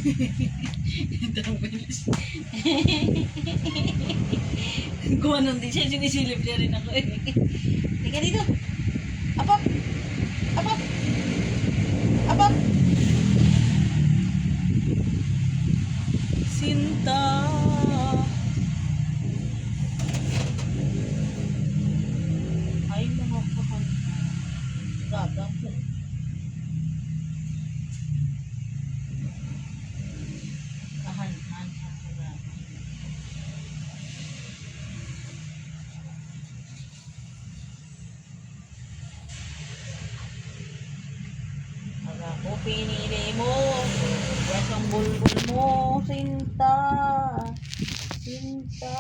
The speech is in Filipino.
Ito ang bilis. Kung anong din siya, sinisilip niya rin ako eh. Ika dito. Apap! Apap! Apap! Sinta. Ay, mga kapal. Gata po. Kahan-han sa programa. Pag ako pinili mo, yes ang bulbul mo, Sinta. Sinta.